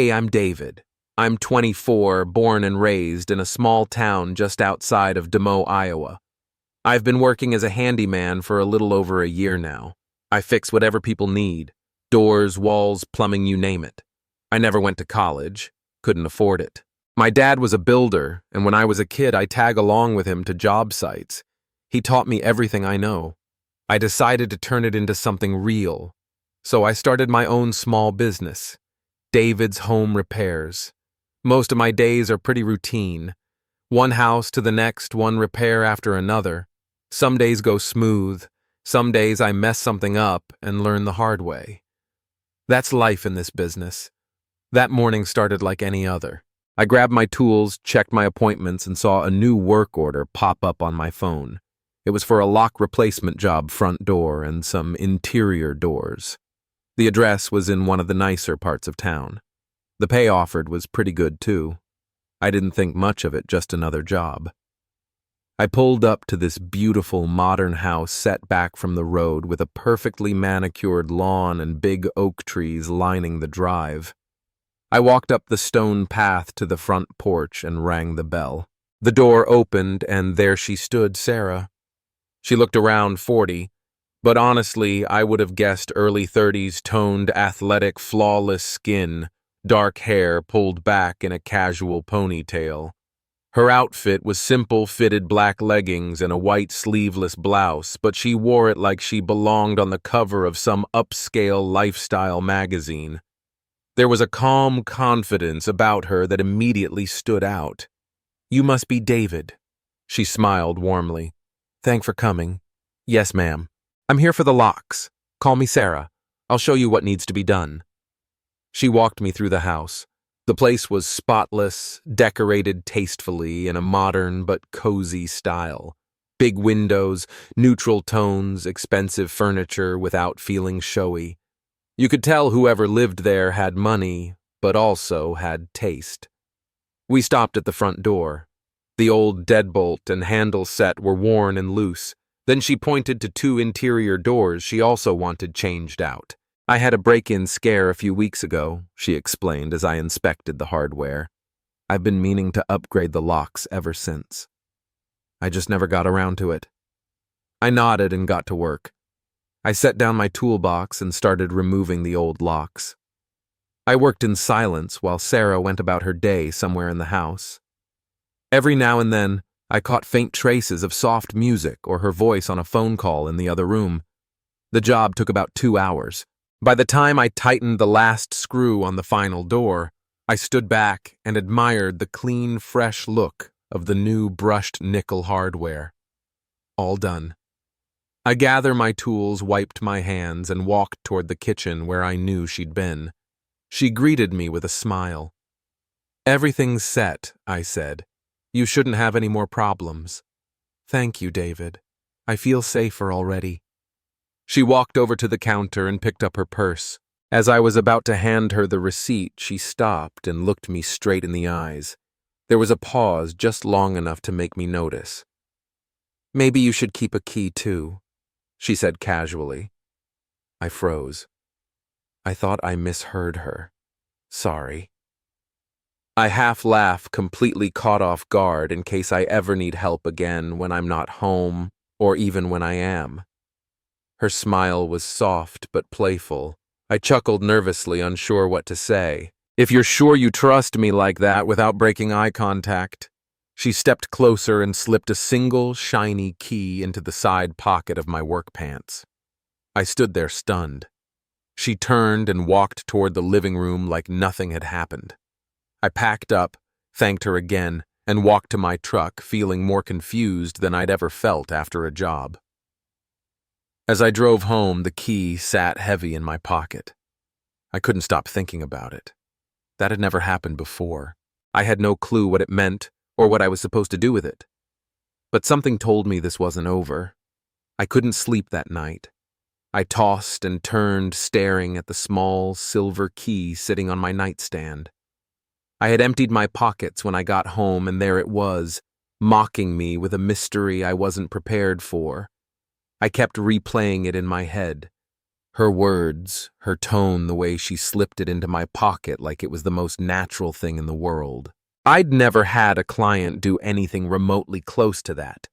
Hey, I'm David. I'm 24, born and raised in a small town just outside of Des Moines, Iowa. I've been working as a handyman for a little over a year now. I fix whatever people need: doors, walls, plumbing, you name it. I never went to college, couldn't afford it. My dad was a builder, and when I was a kid, I tag along with him to job sites. He taught me everything I know. I decided to turn it into something real, so I started my own small business, David's Home Repairs. Most of my days are pretty routine. One house to the next, one repair after another. Some days go smooth. Some days I mess something up and learn the hard way. That's life in this business. That morning started like any other. I grabbed my tools, checked my appointments, and saw a new work order pop up on my phone. It was for a lock replacement job, front door, and some interior doors. The address was in one of the nicer parts of town. The pay offered was pretty good, too. I didn't think much of it, just another job. I pulled up to this beautiful modern house set back from the road with a perfectly manicured lawn and big oak trees lining the drive. I walked up the stone path to the front porch and rang the bell. The door opened, and there she stood, Sarah. She looked around 40, but honestly, I would have guessed early 30s, toned, athletic, flawless skin, dark hair pulled back in a casual ponytail. Her outfit was simple fitted black leggings and a white sleeveless blouse, but she wore it like she belonged on the cover of some upscale lifestyle magazine. There was a calm confidence about her that immediately stood out. "You must be David." She smiled warmly. "Thanks for coming." "Yes, ma'am. I'm here for the locks. Call me Sarah. I'll show you what needs to be done." She walked me through the house. The place was spotless, decorated tastefully in a modern but cozy style. Big windows, neutral tones, expensive furniture without feeling showy. You could tell whoever lived there had money, but also had taste. We stopped at the front door. The old deadbolt and handle set were worn and loose. Then she pointed to two interior doors she also wanted changed out. "I had a break-in scare a few weeks ago," she explained as I inspected the hardware. "I've been meaning to upgrade the locks ever since. I just never got around to it." I nodded and got to work. I set down my toolbox and started removing the old locks. I worked in silence while Sarah went about her day somewhere in the house. Every now and then, I caught faint traces of soft music or her voice on a phone call in the other room. The job took about 2 hours. By the time I tightened the last screw on the final door, I stood back and admired the clean, fresh look of the new brushed nickel hardware. All done. I gathered my tools, wiped my hands, and walked toward the kitchen where I knew she'd been. She greeted me with a smile. "Everything's set," I said. "You shouldn't have any more problems." "Thank you, David. I feel safer already." She walked over to the counter and picked up her purse. As I was about to hand her the receipt, she stopped and looked me straight in the eyes. There was a pause just long enough to make me notice. "Maybe you should keep a key too," she said casually. I froze. I thought I misheard her. Sorry. I half laugh, completely caught off guard in case I ever need help again when I'm not home, or even when I am. Her smile was soft but playful. I chuckled nervously, unsure what to say. "If you're sure you trust me like that without breaking eye contact." She stepped closer and slipped a single, shiny key into the side pocket of my work pants. I stood there stunned. She turned and walked toward the living room like nothing had happened. I packed up, thanked her again, and walked to my truck, feeling more confused than I'd ever felt after a job. As I drove home, the key sat heavy in my pocket. I couldn't stop thinking about it. That had never happened before. I had no clue what it meant or what I was supposed to do with it. But something told me this wasn't over. I couldn't sleep that night. I tossed and turned, staring at the small, silver key sitting on my nightstand. I had emptied my pockets when I got home, and there it was, mocking me with a mystery I wasn't prepared for. I kept replaying it in my head. Her words, her tone, the way she slipped it into my pocket like it was the most natural thing in the world. I'd never had a client do anything remotely close to that.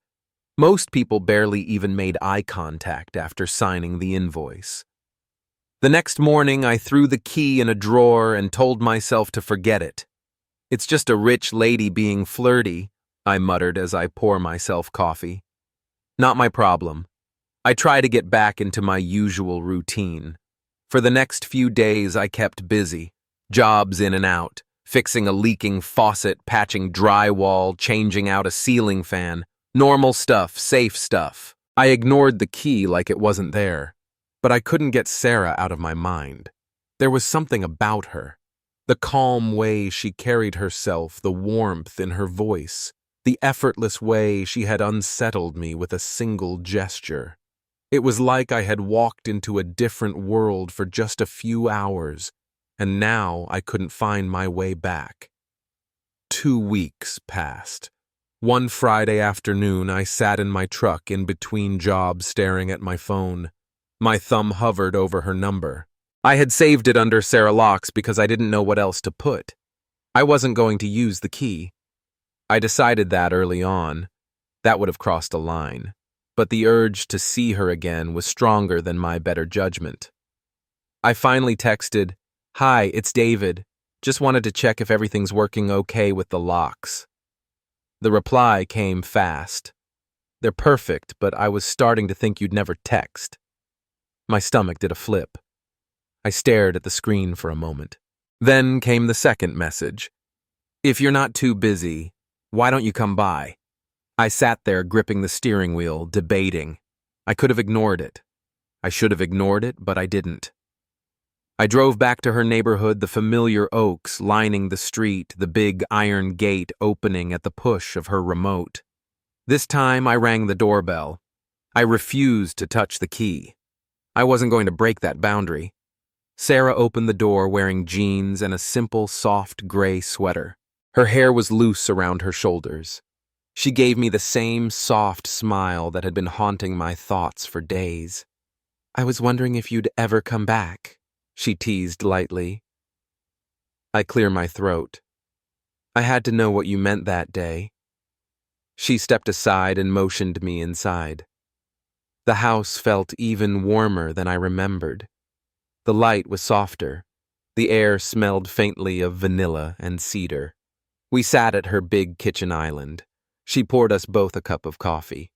Most people barely even made eye contact after signing the invoice. The next morning, I threw the key in a drawer and told myself to forget it. It's just a rich lady being flirty, I muttered as I pour myself coffee. Not my problem. I try to get back into my usual routine. For the next few days, I kept busy. Jobs in and out, fixing a leaking faucet, patching drywall, changing out a ceiling fan. Normal stuff, safe stuff. I ignored the key like it wasn't there. But I couldn't get Sarah out of my mind. There was something about her. The calm way she carried herself, the warmth in her voice, the effortless way she had unsettled me with a single gesture. It was like I had walked into a different world for just a few hours, and now I couldn't find my way back. 2 weeks passed. One Friday afternoon, I sat in my truck in between jobs staring at my phone. My thumb hovered over her number. I had saved it under Sarah Locke's because I didn't know what else to put. I wasn't going to use the key. I decided that early on. That would have crossed a line. But the urge to see her again was stronger than my better judgment. I finally texted, "Hi, it's David. Just wanted to check if everything's working okay with the locks." The reply came fast. "They're perfect, but I was starting to think you'd never text." My stomach did a flip. I stared at the screen for a moment. Then came the second message. "If you're not too busy, why don't you come by?" I sat there gripping the steering wheel, debating. I could have ignored it. I should have ignored it, but I didn't. I drove back to her neighborhood, the familiar oaks lining the street, the big iron gate opening at the push of her remote. This time I rang the doorbell. I refused to touch the key. I wasn't going to break that boundary. Sarah opened the door wearing jeans and a simple, soft gray sweater. Her hair was loose around her shoulders. She gave me the same soft smile that had been haunting my thoughts for days. "I was wondering if you'd ever come back," she teased lightly. I cleared my throat. "I had to know what you meant that day." She stepped aside and motioned me inside. The house felt even warmer than I remembered. The light was softer. The air smelled faintly of vanilla and cedar. We sat at her big kitchen island. She poured us both a cup of coffee.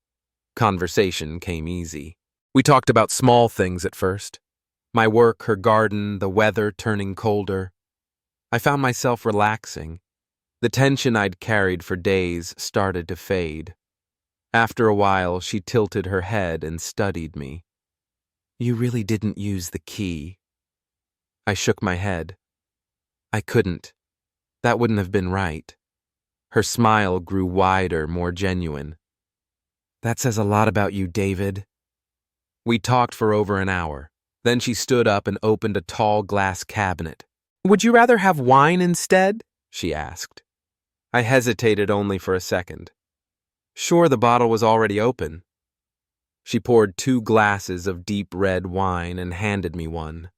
Conversation came easy. We talked about small things at first. My work, her garden, the weather turning colder. I found myself relaxing. The tension I'd carried for days started to fade. After a while, she tilted her head and studied me. "You really didn't use the key." I shook my head. "I couldn't. That wouldn't have been right." Her smile grew wider, more genuine. "That says a lot about you, David." We talked for over an hour. Then she stood up and opened a tall glass cabinet. "Would you rather have wine instead?" she asked. I hesitated only for a second. Sure, the bottle was already open. She poured 2 glasses of deep red wine and handed me one.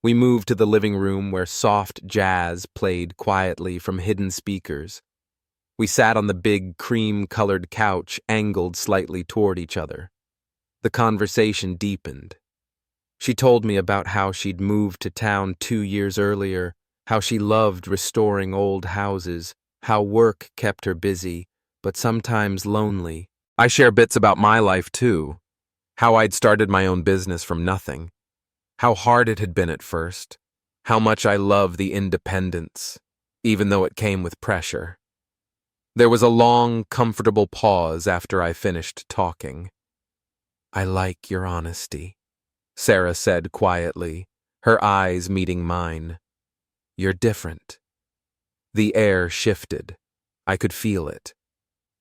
We moved to the living room where soft jazz played quietly from hidden speakers. We sat on the big cream-colored couch, angled slightly toward each other. The conversation deepened. She told me about how she'd moved to town 2 years earlier, how she loved restoring old houses, how work kept her busy, but sometimes lonely. I share bits about my life, too. How I'd started my own business from nothing. How hard it had been at first. How much I love the independence, even though it came with pressure. There was a long, comfortable pause after I finished talking. "I like your honesty," Sarah said quietly, her eyes meeting mine. "You're different." The air shifted. I could feel it.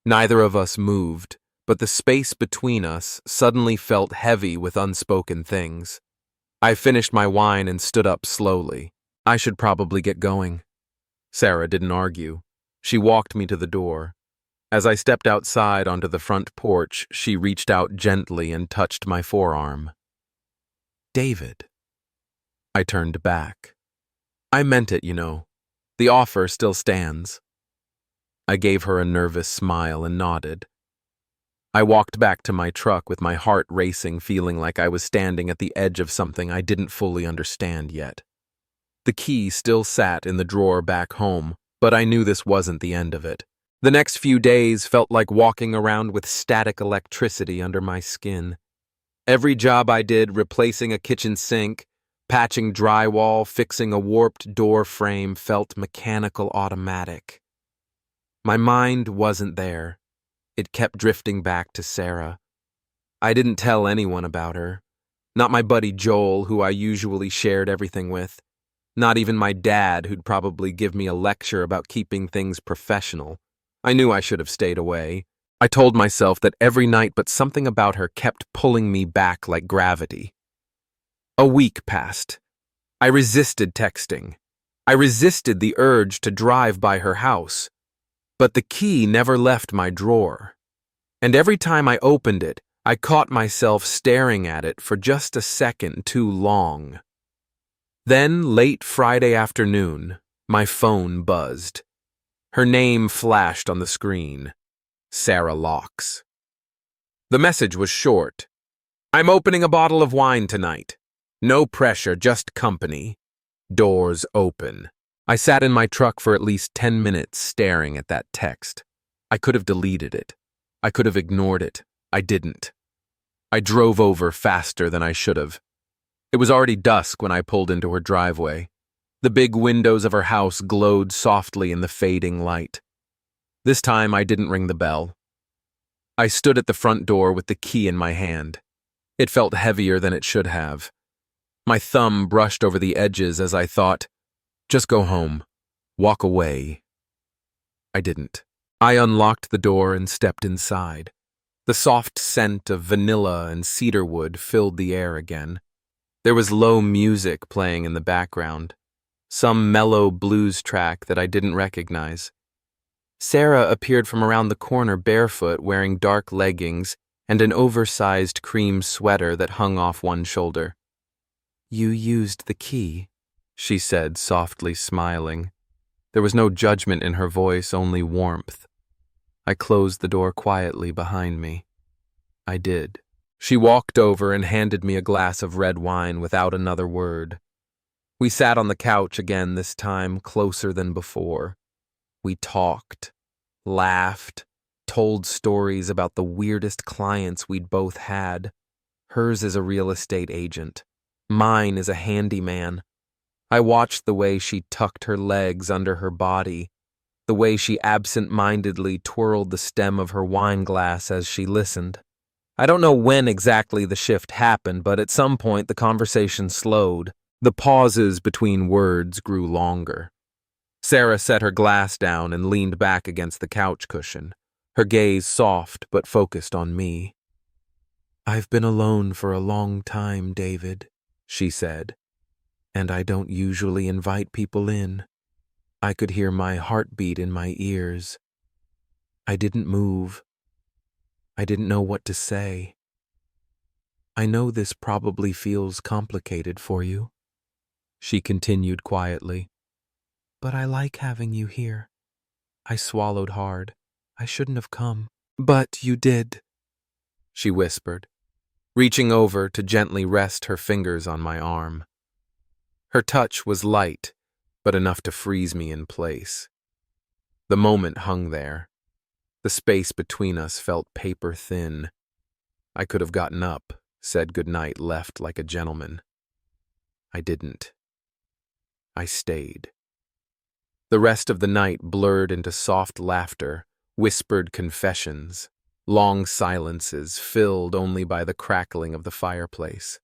Neither of us moved, but the space between us suddenly felt heavy with unspoken things. I finished my wine and stood up slowly. "I should probably get going." Sarah didn't argue. She walked me to the door. As I stepped outside onto the front porch, she reached out gently and touched my forearm. "David." I turned back. I meant it, you know. The offer still stands. I gave her a nervous smile and nodded. I walked back to my truck with my heart racing, feeling like I was standing at the edge of something I didn't fully understand yet. The key still sat in the drawer back home, but I knew this wasn't the end of it. The next few days felt like walking around with static electricity under my skin. Every job I did, replacing a kitchen sink, patching drywall, fixing a warped door frame, felt mechanical, automatic. My mind wasn't there. It kept drifting back to Sarah. I didn't tell anyone about her. Not my buddy Joel, who I usually shared everything with. Not even my dad, who'd probably give me a lecture about keeping things professional. I knew I should have stayed away. I told myself that every night, but something about her kept pulling me back like gravity. A week passed. I resisted texting. I resisted the urge to drive by her house. But the key never left my drawer. And every time I opened it, I caught myself staring at it for just a second too long. Then, late Friday afternoon, my phone buzzed. Her name flashed on the screen. Sarah Locks. The message was short. I'm opening a bottle of wine tonight. No pressure, just company. Doors open. I sat in my truck for at least 10 minutes staring at that text. I could have deleted it. I could have ignored it. I didn't. I drove over faster than I should have. It was already dusk when I pulled into her driveway. The big windows of her house glowed softly in the fading light. This time I didn't ring the bell. I stood at the front door with the key in my hand. It felt heavier than it should have. My thumb brushed over the edges as I thought, just go home. Walk away. I didn't. I unlocked the door and stepped inside. The soft scent of vanilla and cedarwood filled the air again. There was low music playing in the background, some mellow blues track that I didn't recognize. Sarah appeared from around the corner barefoot, wearing dark leggings and an oversized cream sweater that hung off one shoulder. You used the key, she said, softly smiling. There was no judgment in her voice, only warmth. I closed the door quietly behind me. I did. She walked over and handed me a glass of red wine without another word. We sat on the couch again, this time closer than before. We talked, laughed, told stories about the weirdest clients we'd both had. Hers is a real estate agent. Mine is a handyman. I watched the way she tucked her legs under her body, the way she absent-mindedly twirled the stem of her wine glass as she listened. I don't know when exactly the shift happened, but at some point the conversation slowed. The pauses between words grew longer. Sarah set her glass down and leaned back against the couch cushion, her gaze soft but focused on me. I've been alone for a long time, David, she said, and I don't usually invite people in. I could hear my heartbeat in my ears. I didn't move. I didn't know what to say. I know this probably feels complicated for you, she continued quietly, but I like having you here. I swallowed hard. I shouldn't have come. But you did, she whispered, reaching over to gently rest her fingers on my arm. Her touch was light, but enough to freeze me in place. The moment hung there. The space between us felt paper thin. I could have gotten up, said goodnight, left like a gentleman. I didn't. I stayed. The rest of the night blurred into soft laughter, whispered confessions, long silences filled only by the crackling of the fireplace.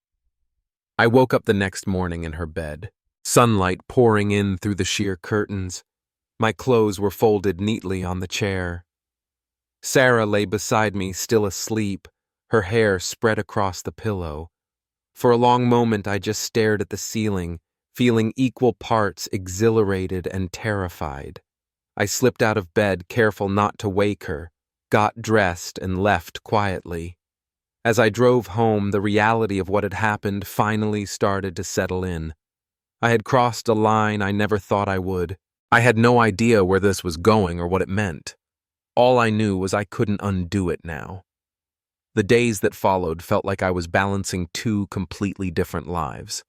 I woke up the next morning in her bed, sunlight pouring in through the sheer curtains. My clothes were folded neatly on the chair. Sarah lay beside me, still asleep, her hair spread across the pillow. For a long moment I just stared at the ceiling, feeling equal parts exhilarated and terrified. I slipped out of bed, careful not to wake her, got dressed and left quietly. As I drove home, the reality of what had happened finally started to settle in. I had crossed a line I never thought I would. I had no idea where this was going or what it meant. All I knew was I couldn't undo it now. The days that followed felt like I was balancing two completely different lives.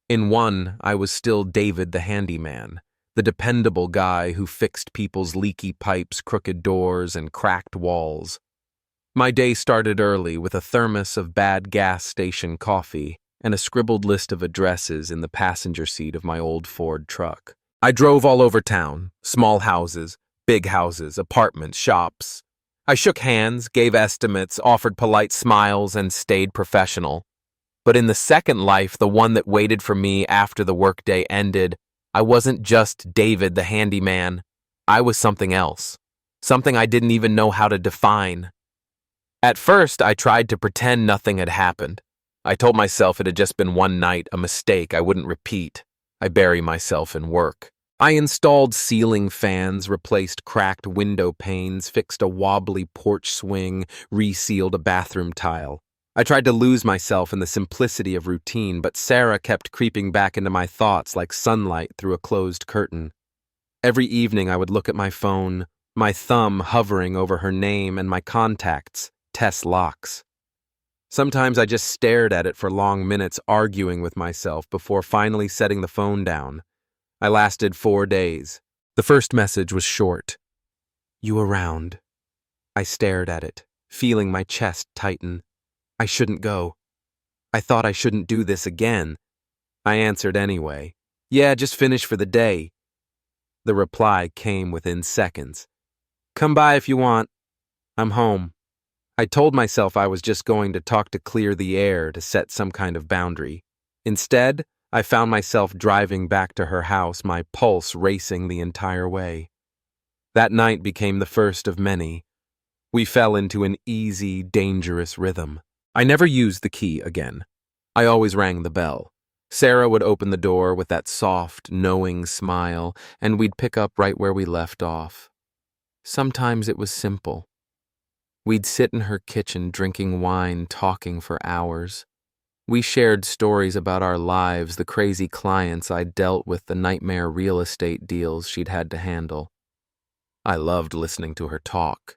In one, I was still David the handyman, the dependable guy who fixed people's leaky pipes, crooked doors, and cracked walls. My day started early with a thermos of bad gas station coffee and a scribbled list of addresses in the passenger seat of my old Ford truck. I drove all over town, small houses, big houses, apartments, shops. I shook hands, gave estimates, offered polite smiles, and stayed professional. But in the second life, the one that waited for me after the workday ended, I wasn't just David the handyman. I was something else, something I didn't even know how to define. At first, I tried to pretend nothing had happened. I told myself it had just been one night, a mistake I wouldn't repeat. I bury myself in work. I installed ceiling fans, replaced cracked window panes, fixed a wobbly porch swing, resealed a bathroom tile. I tried to lose myself in the simplicity of routine, but Sarah kept creeping back into my thoughts like sunlight through a closed curtain. Every evening I would look at my phone, my thumb hovering over her name and my contacts, Tess Locks. Sometimes I just stared at it for long minutes, arguing with myself before finally setting the phone down. I lasted 4 days. The first message was short. "You around?" I stared at it, feeling my chest tighten. I shouldn't go. I thought I shouldn't do this again. I answered anyway. "Yeah, just finished for the day." The reply came within seconds. "Come by if you want. I'm home." I told myself I was just going to talk to clear the air, to set some kind of boundary. Instead, I found myself driving back to her house, my pulse racing the entire way. That night became the first of many. We fell into an easy, dangerous rhythm. I never used the key again. I always rang the bell. Sarah would open the door with that soft, knowing smile, and we'd pick up right where we left off. Sometimes it was simple. We'd sit in her kitchen drinking wine, talking for hours. We shared stories about our lives, the crazy clients I'd dealt with, the nightmare real estate deals she'd had to handle. I loved listening to her talk.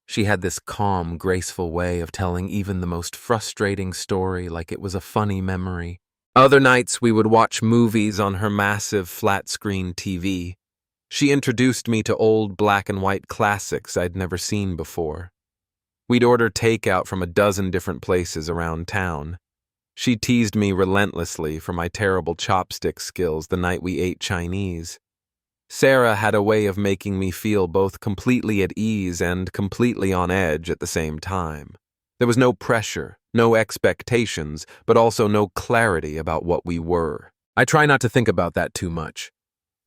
She had this calm, graceful way of telling even the most frustrating story like it was a funny memory. Other nights we would watch movies on her massive flat-screen TV. She introduced me to old black and white classics I'd never seen before. We'd order takeout from a dozen different places around town. She teased me relentlessly for my terrible chopstick skills the night we ate Chinese. Sarah had a way of making me feel both completely at ease and completely on edge at the same time. There was no pressure, no expectations, but also no clarity about what we were. I try not to think about that too much.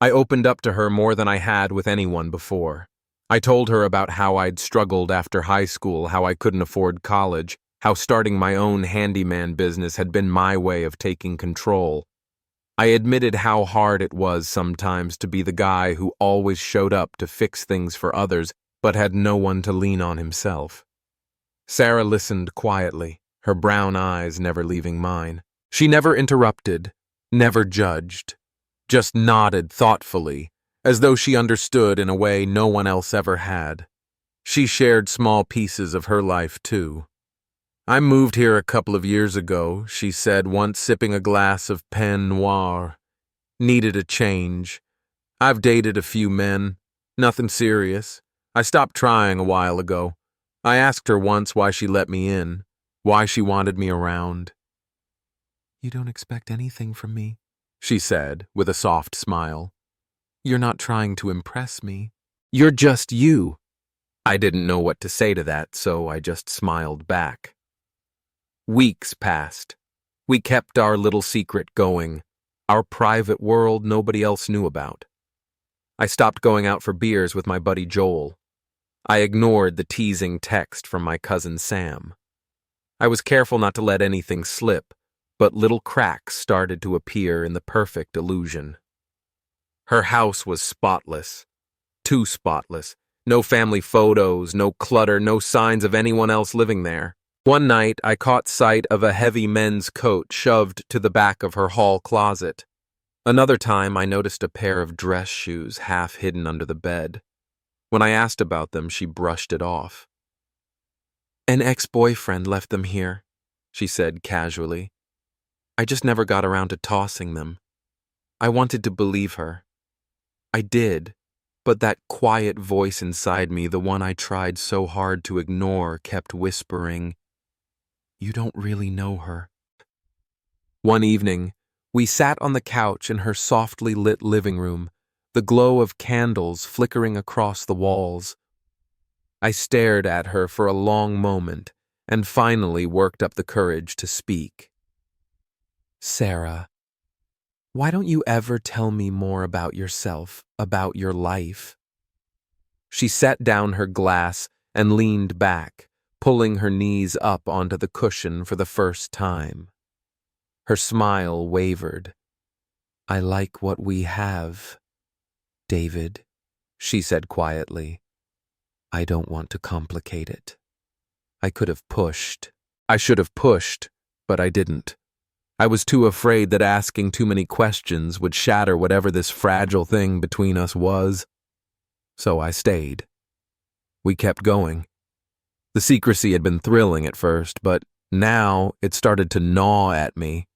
I opened up to her more than I had with anyone before. I told her about how I'd struggled after high school, how I couldn't afford college, how starting my own handyman business had been my way of taking control. I admitted how hard it was sometimes to be the guy who always showed up to fix things for others, but had no one to lean on himself. Sarah listened quietly, her brown eyes never leaving mine. She never interrupted, never judged, just nodded thoughtfully, as though she understood in a way no one else ever had. She shared small pieces of her life, too. "I moved here a couple of years ago," she said, once sipping a glass of Pen Noir. "Needed a change. I've dated a few men. Nothing serious. I stopped trying a while ago. I asked her once why she let me in, why she wanted me around." "You don't expect anything from me," she said, with a soft smile. "You're not trying to impress me. You're just you." I didn't know what to say to that, so I just smiled back. Weeks passed. We kept our little secret going, our private world nobody else knew about. I stopped going out for beers with my buddy Joel. I ignored the teasing text from my cousin Sam. I was careful not to let anything slip, but little cracks started to appear in the perfect illusion. Her house was spotless. Too spotless. No family photos, no clutter, no signs of anyone else living there. One night, I caught sight of a heavy men's coat shoved to the back of her hall closet. Another time, I noticed a pair of dress shoes half hidden under the bed. When I asked about them, she brushed it off. An ex-boyfriend left them here, she said casually. I just never got around to tossing them. I wanted to believe her. I did, but that quiet voice inside me, the one I tried so hard to ignore, kept whispering, "You don't really know her." One evening, we sat on the couch in her softly lit living room, the glow of candles flickering across the walls. I stared at her for a long moment and finally worked up the courage to speak. "Sarah, why don't you ever tell me more about yourself, about your life?" She set down her glass and leaned back, pulling her knees up onto the cushion for the first time. Her smile wavered. "I like what we have, David," she said quietly. "I don't want to complicate it. I could have pushed. I should have pushed, but I didn't. I was too afraid that asking too many questions would shatter whatever this fragile thing between us was. So I stayed. We kept going. The secrecy had been thrilling at first, but now it started to gnaw at me.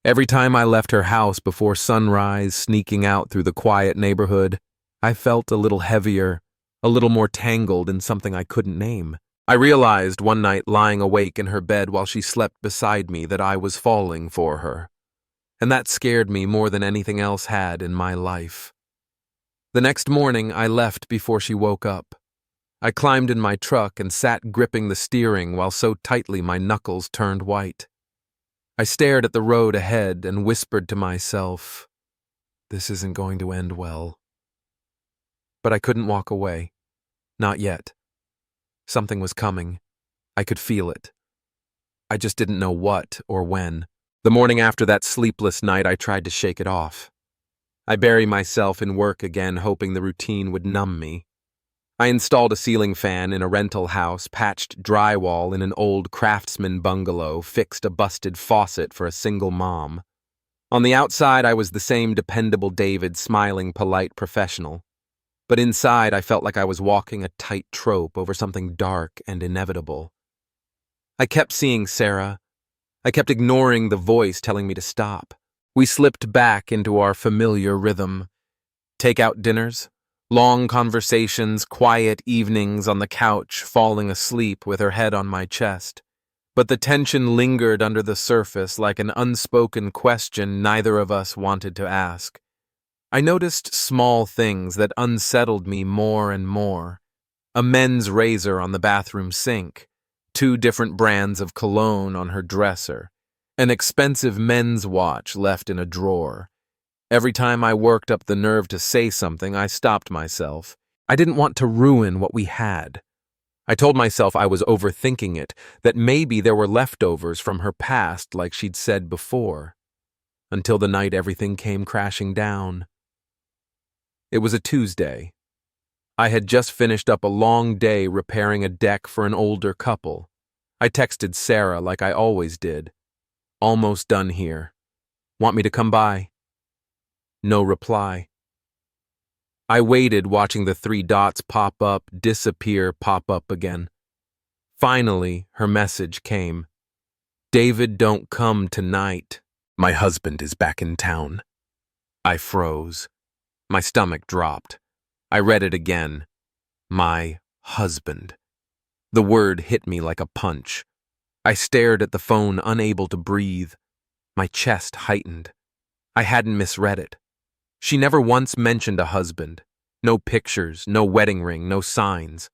Every time I left her house before sunrise, sneaking out through the quiet neighborhood, I felt a little heavier, a little more tangled in something I couldn't name. I realized one night lying awake in her bed while she slept beside me that I was falling for her. And that scared me more than anything else had in my life. The next morning, I left before she woke up. I climbed in my truck and sat gripping the steering while so tightly my knuckles turned white. I stared at the road ahead and whispered to myself, "This isn't going to end well." But I couldn't walk away. Not yet. Something was coming. I could feel it. I just didn't know what or when. The morning after that sleepless night, I tried to shake it off. I buried myself in work again, hoping the routine would numb me. I installed a ceiling fan in a rental house, patched drywall in an old craftsman bungalow, fixed a busted faucet for a single mom. On the outside, I was the same dependable David, smiling, polite professional. But inside, I felt like I was walking a tight trope over something dark and inevitable. I kept seeing Sarah. I kept ignoring the voice telling me to stop. We slipped back into our familiar rhythm. Take-out dinners, long conversations, quiet evenings on the couch, falling asleep with her head on my chest. But the tension lingered under the surface like an unspoken question neither of us wanted to ask. I noticed small things that unsettled me more and more. A men's razor on the bathroom sink, 2 different brands of cologne on her dresser, an expensive men's watch left in a drawer. Every time I worked up the nerve to say something, I stopped myself. I didn't want to ruin what we had. I told myself I was overthinking it, that maybe there were leftovers from her past like she'd said before. Until the night everything came crashing down. It was a Tuesday. I had just finished up a long day repairing a deck for an older couple. I texted Sarah like I always did. "Almost done here. Want me to come by?" No reply. I waited, watching the 3 dots pop up, disappear, pop up again. Finally, her message came. "David, don't come tonight. My husband is back in town." I froze. My stomach dropped. I read it again. My husband. The word hit me like a punch. I stared at the phone, unable to breathe. My chest heightened. I hadn't misread it. She never once mentioned a husband. No pictures, no wedding ring, no signs.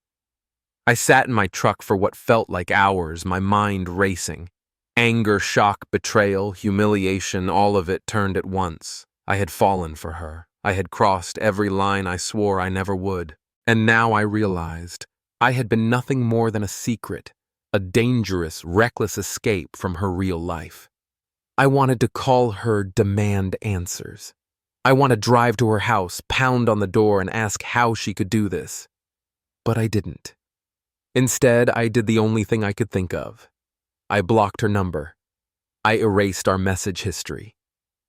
I sat in my truck for what felt like hours, my mind racing. Anger, shock, betrayal, humiliation, all of it turned at once. I had fallen for her. I had crossed every line I swore I never would. And now I realized I had been nothing more than a secret, a dangerous, reckless escape from her real life. I wanted to call her, demand answers. I want to drive to her house, pound on the door, and ask how she could do this. But I didn't. Instead, I did the only thing I could think of. I blocked her number. I erased our message history.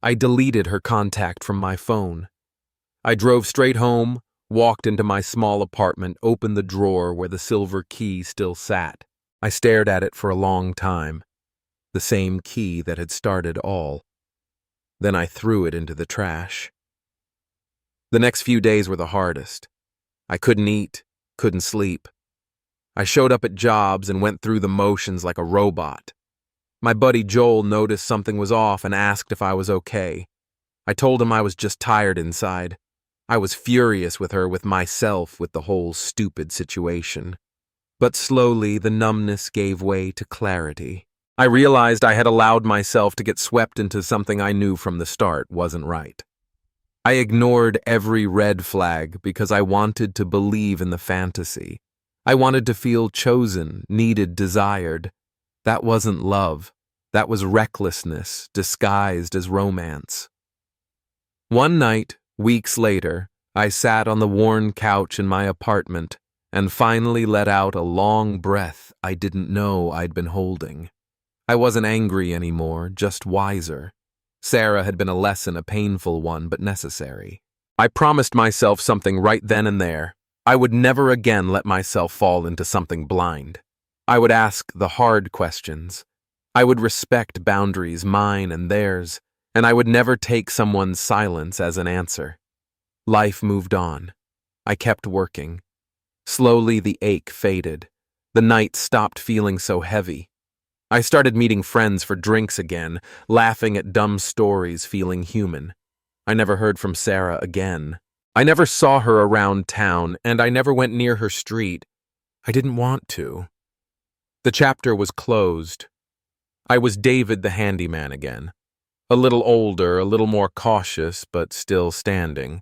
I deleted her contact from my phone. I drove straight home, walked into my small apartment, opened the drawer where the silver key still sat. I stared at it for a long time, the same key that had started all. Then I threw it into the trash. The next few days were the hardest. I couldn't eat, couldn't sleep. I showed up at jobs and went through the motions like a robot. My buddy Joel noticed something was off and asked if I was okay. I told him I was just tired inside. I was furious with her, with myself, with the whole stupid situation. But slowly the numbness gave way to clarity. I realized I had allowed myself to get swept into something I knew from the start wasn't right. I ignored every red flag because I wanted to believe in the fantasy. I wanted to feel chosen, needed, desired. That wasn't love. That was recklessness disguised as romance. One night, weeks later, I sat on the worn couch in my apartment and finally let out a long breath I didn't know I'd been holding. I wasn't angry anymore, just wiser. Sarah had been a lesson, a painful one, but necessary. I promised myself something right then and there. I would never again let myself fall into something blind. I would ask the hard questions. I would respect boundaries, mine and theirs, and I would never take someone's silence as an answer. Life moved on. I kept working. Slowly the ache faded. The night stopped feeling so heavy. I started meeting friends for drinks again, laughing at dumb stories, feeling human. I never heard from Sarah again. I never saw her around town, and I never went near her street. I didn't want to. The chapter was closed. I was David the handyman again. A little older, a little more cautious, but still standing.